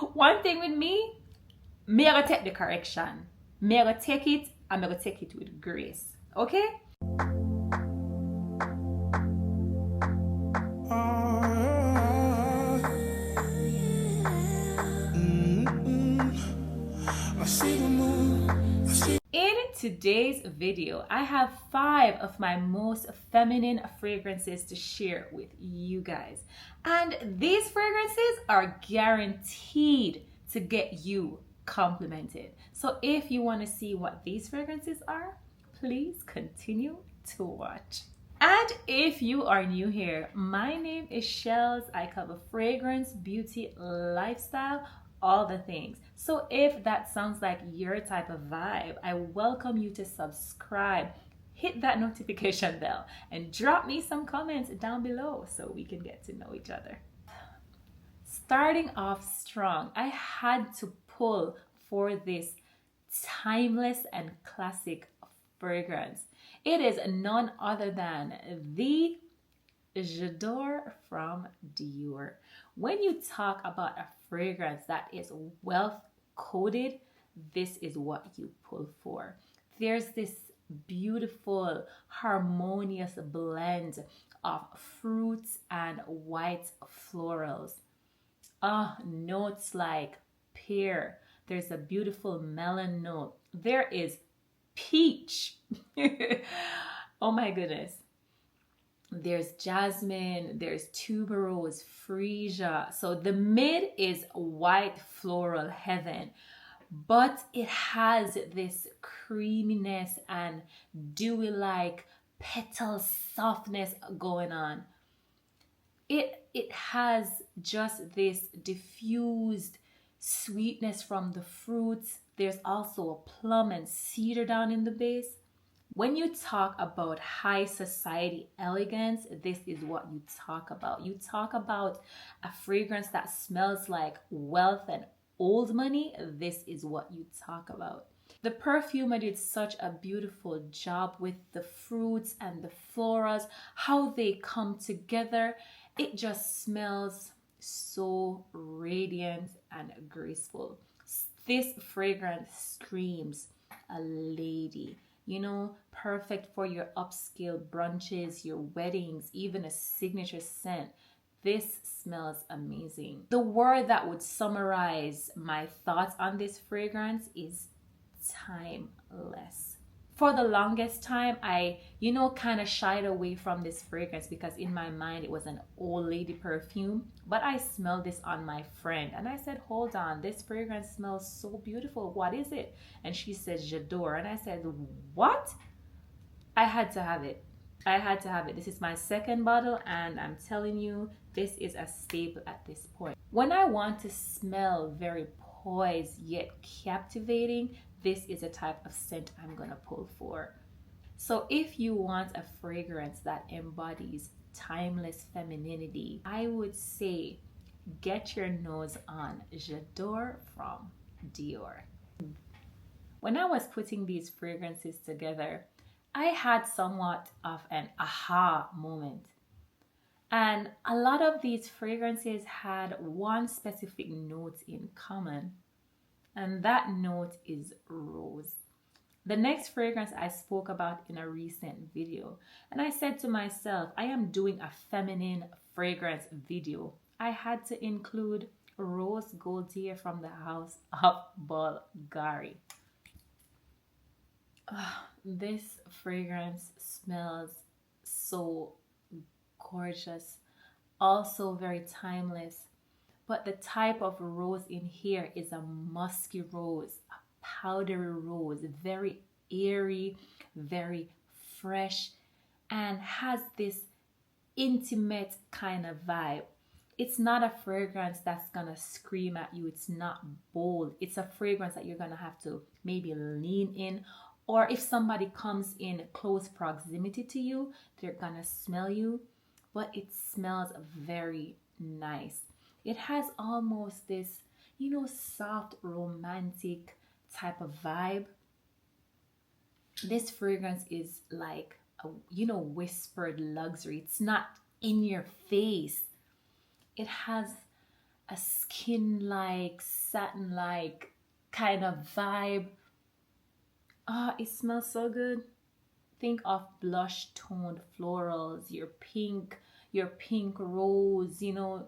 One thing with me I gotta take the correction. Me I gotta take it, and me I gotta take it with grace. Okay? In today's video, I have 5 of my most feminine fragrances to share with you guys. And these fragrances are guaranteed to get you complimented. So if you want to see what these fragrances are, please continue to watch. And if you are new here, my name is Shells. I cover fragrance, beauty, lifestyle, all the things. So if that sounds like your type of vibe, I welcome you to subscribe, hit that notification bell, and drop me some comments down below so we can get to know each other. Starting off strong, I had to pull for this timeless and classic fragrance. It is none other than the J'adore from Dior. When you talk about a fragrance that is wealth coded, this is what you pull for. There's this beautiful, harmonious blend of fruits and white florals. Notes like pear. There's a beautiful melon note. There is peach. Oh my goodness. There's jasmine, there's tuberose, freesia. So the mid is white floral heaven, but it has this creaminess and dewy like petal softness going on. It has just this diffused sweetness from the fruits. There's also a plum and cedar down in the base. When you talk about high society elegance, this is what you talk about. You talk about a fragrance that smells like wealth and old money. This is what you talk about. The perfumer did such a beautiful job with the fruits and the florals, how they come together. It just smells so radiant and graceful. This fragrance screams a lady. You know, perfect for your upscale brunches, your weddings, even a signature scent. This smells amazing. The word that would summarize my thoughts on this fragrance is timeless. For the longest time, I, kind of shied away from this fragrance because in my mind it was an old lady perfume. But I smelled this on my friend and I said, hold on, this fragrance smells so beautiful. What is it? And she said, J'adore. And I said, what? I had to have it. I had to have it. This is my second bottle and I'm telling you, this is a staple at this point. When I want to smell very poised yet captivating, this is a type of scent I'm gonna pull for. So if you want a fragrance that embodies timeless femininity, I would say get your nose on J'adore from Dior. When I was putting these fragrances together, I had somewhat of an aha moment. And a lot of these fragrances had one specific note in common, and that note is rose. The next fragrance I spoke about in a recent video, and I said to myself, I am doing a feminine fragrance video. I had to include Rose Goldea from the house of Bulgari. This fragrance smells so gorgeous, also very timeless. But the type of rose in here is a musky rose, a powdery rose, very airy, very fresh, and has this intimate kind of vibe. It's not a fragrance that's gonna scream at you. It's not bold. It's a fragrance that you're gonna have to maybe lean in, or if somebody comes in close proximity to you, they're gonna smell you, but it smells very nice. It has almost this, soft romantic type of vibe. This fragrance is like a, whispered luxury. It's not in your face. It has a skin-like, satin-like kind of vibe. Ah, it smells so good. Think of blush toned florals, your pink rose, you know,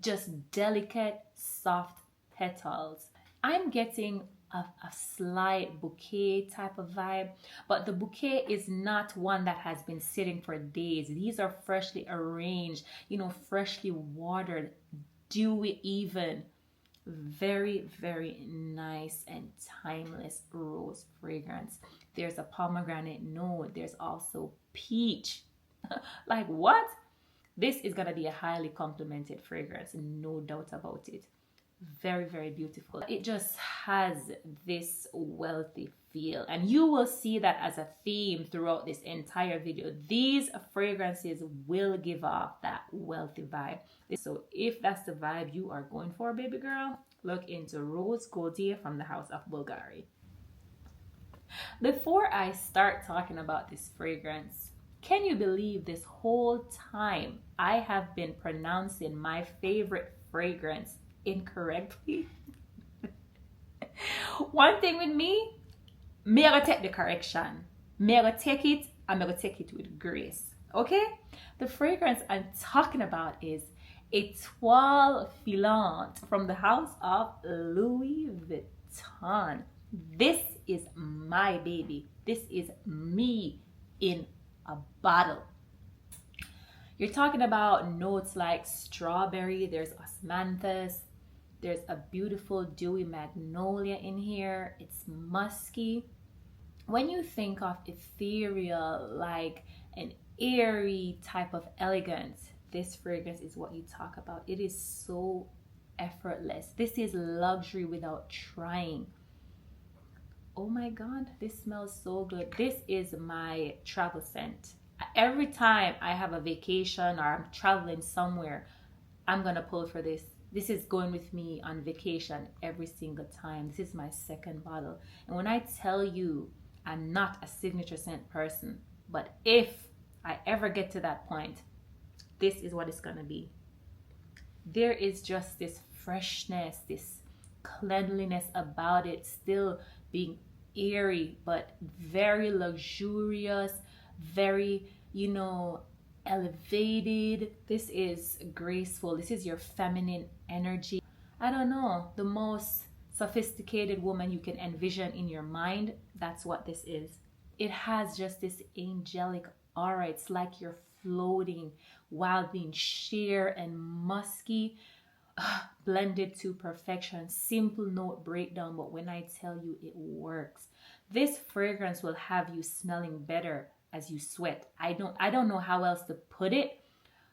just delicate, soft petals. I'm getting a slight bouquet type of vibe, but the bouquet is not one that has been sitting for days. These are freshly arranged, you know, freshly watered, dewy even. Very, very nice and timeless rose fragrance. There's a pomegranate note. There's also peach. Like what? This is gonna be a highly complimented fragrance, no doubt about it. Very, very beautiful. It just has this wealthy feel, and you will see that as a theme throughout this entire video. These fragrances will give off that wealthy vibe. So if that's the vibe you are going for, baby girl, look into Rose Goldea from the house of Bulgari. Before I start talking about this fragrance, can you believe this whole time I have been pronouncing my favorite fragrance incorrectly? One thing with me I take the correction. I take it, and I take it with grace. Okay? The fragrance I'm talking about is Étoile Filante from the house of Louis Vuitton. This is my baby. This is me in a bottle. You're talking about notes like strawberry, there's osmanthus, there's a beautiful dewy magnolia in here. It's musky. When you think of ethereal, like an airy type of elegance, this fragrance is what you talk about. It is so effortless. This is luxury without trying. Oh my God, this smells so good. This is my travel scent. Every time I have a vacation or I'm traveling somewhere, I'm gonna pull for this. This is going with me on vacation every single time. This is my second bottle. And when I tell you I'm not a signature scent person, but if I ever get to that point, this is what it's gonna be. There is just this freshness, this cleanliness about it, still being airy, but very luxurious, very, you know, elevated. This is graceful. This is your feminine energy. I don't know, the most sophisticated woman you can envision in your mind, that's what this is. It has just this angelic aura. It's like you're floating while being sheer and musky, blended to perfection. Simple note breakdown, but when I tell you, it works. This fragrance will have you smelling better as you sweat. I don't know how else to put it,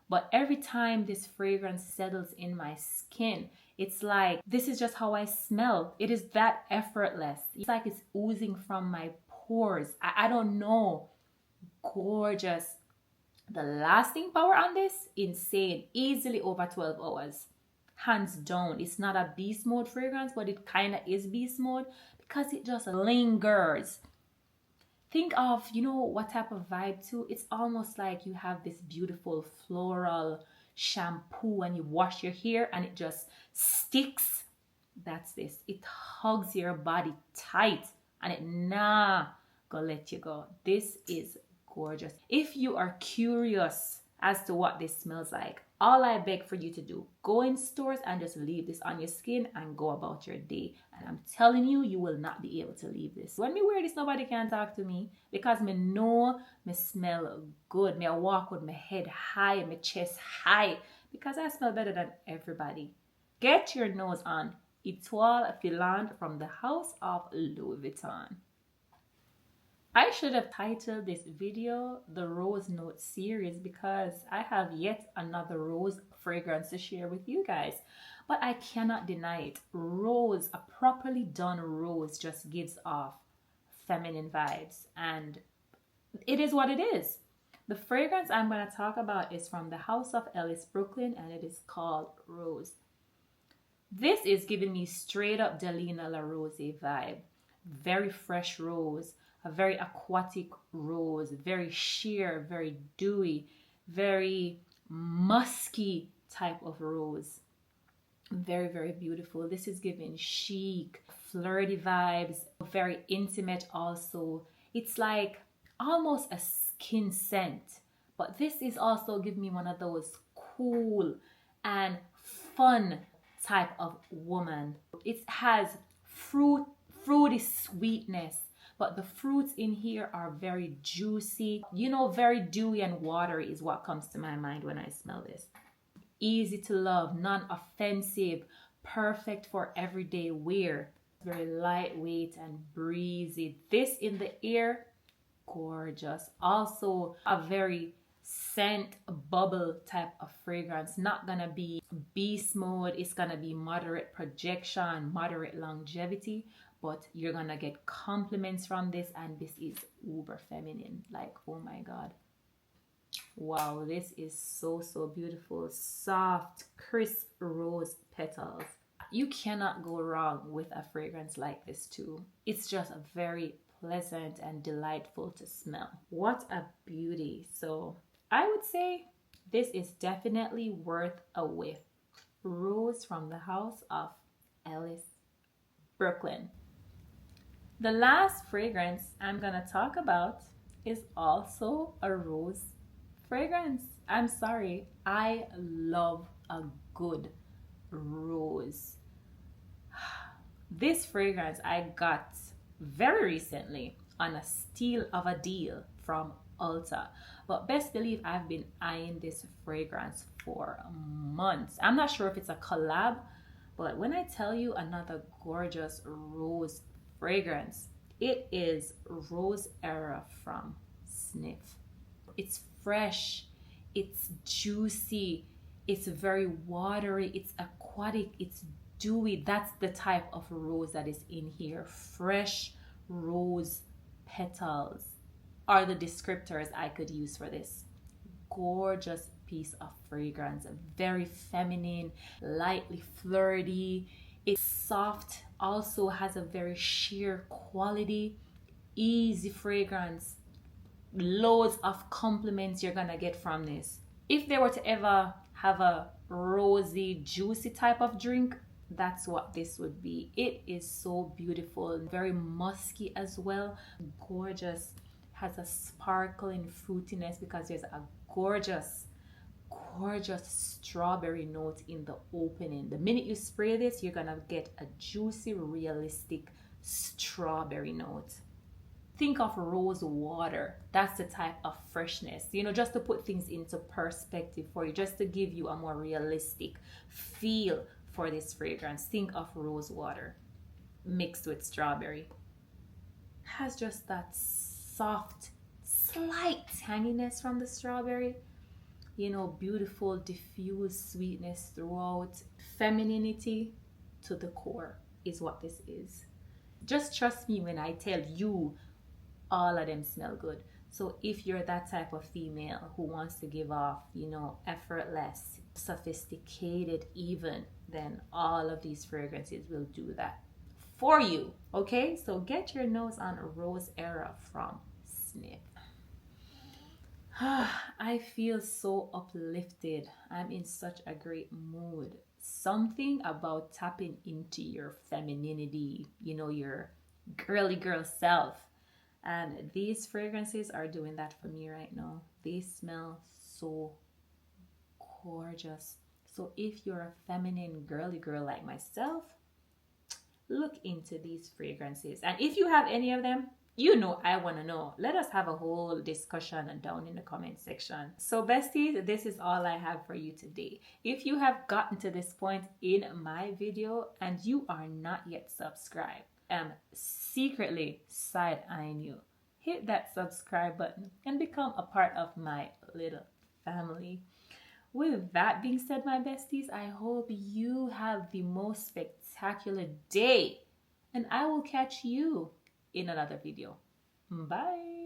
but every time this fragrance settles in my skin, it's like this is just how I smell. It is that effortless. It's like it's oozing from my pores. I don't know. Gorgeous. The lasting power on this, insane. Easily over 12 hours. Hands down. It's not a beast mode fragrance, but it kind of is beast mode because it just lingers. Think of, you know, what type of vibe too? It's almost like you have this beautiful floral shampoo and you wash your hair and it just sticks. That's this. It hugs your body tight and it go let you go. This is gorgeous. If you are curious as to what this smells like, all I beg for you to do, go in stores and just leave this on your skin and go about your day. And I'm telling you, you will not be able to leave this. When me wear this, nobody can talk to me because me know me smell good. Me walk with my head high, my chest high because I smell better than everybody. Get your nose on Étoile Filante from the house of Louis Vuitton. I should have titled this video the Rose Note series because I have yet another rose fragrance to share with you guys. But I cannot deny it. Rose, a properly done rose just gives off feminine vibes. And it is what it is. The fragrance I'm going to talk about is from the house of Ellis, Brooklyn, and it is called Rose. This is giving me straight up Delina La Rose vibe. Very fresh rose. A very aquatic rose, very sheer, very dewy, very musky type of rose. Very, very beautiful. This is giving chic, flirty vibes, very intimate also. It's like almost a skin scent, but this is also giving me one of those cool and fun type of woman. It has fruity sweetness, but the fruits in here are very juicy. You know, very dewy and watery is what comes to my mind when I smell this. Easy to love, non-offensive, perfect for everyday wear. Very lightweight and breezy. This in the air, gorgeous. Also a very scent bubble type of fragrance. Not gonna be beast mode. It's gonna be moderate projection, moderate longevity, but you're gonna get compliments from this, and this is uber feminine. Like, oh my god. Wow, this is so, so beautiful. Soft, crisp rose petals. You cannot go wrong with a fragrance like this too. It's just very pleasant and delightful to smell. What a beauty. So I would say this is definitely worth a whiff. Rose from the house of Ellis, Brooklyn. The last fragrance I'm gonna talk about is also a rose fragrance. I'm sorry, I love a good rose. This fragrance I got very recently on a steal of a deal from Ulta, but best believe I've been eyeing this fragrance for months. I'm not sure if it's a collab, but when I tell you another gorgeous rose fragrance, it is Rose Era from Snif. It's fresh, it's juicy, it's very watery, it's aquatic, it's dewy. That's the type of rose that is in here. Fresh rose petals are the descriptors I could use for this. Gorgeous piece of fragrance, very feminine, lightly flirty. It's soft, also has a very sheer quality, easy fragrance. Loads of compliments you're gonna get from this. If they were to ever have a rosy, juicy type of drink, that's what this would be. It is so beautiful, very musky as well, gorgeous, has a sparkling fruitiness because there's a gorgeous strawberry note in the opening. The minute you spray this, you're gonna get a juicy, realistic strawberry note. Think of rose water. That's the type of freshness, you know, just to put things into perspective for you, just to give you a more realistic feel for this fragrance. Think of rose water mixed with strawberry. Has just that soft, slight tanginess from the strawberry. You know, beautiful, diffused sweetness throughout. Femininity to the core is what this is. Just trust me when I tell you all of them smell good. So if you're that type of female who wants to give off, you know, effortless, sophisticated even, then all of these fragrances will do that for you. Okay, so get your nose on Rose Era from Snif. I feel so uplifted. I'm in such a great mood. Something about tapping into your femininity, you know, your girly girl self. And these fragrances are doing that for me right now. They smell so gorgeous. So if you're a feminine girly girl like myself, look into these fragrances. And if you have any of them, you know I want to know. Let us have a whole discussion down in the comment section. So besties, this is all I have for you today. If you have gotten to this point in my video and you are not yet subscribed, I'm secretly side-eyeing you. Hit that subscribe button and become a part of my little family. With that being said, my besties, I hope you have the most spectacular day, and I will catch you in another video. Bye.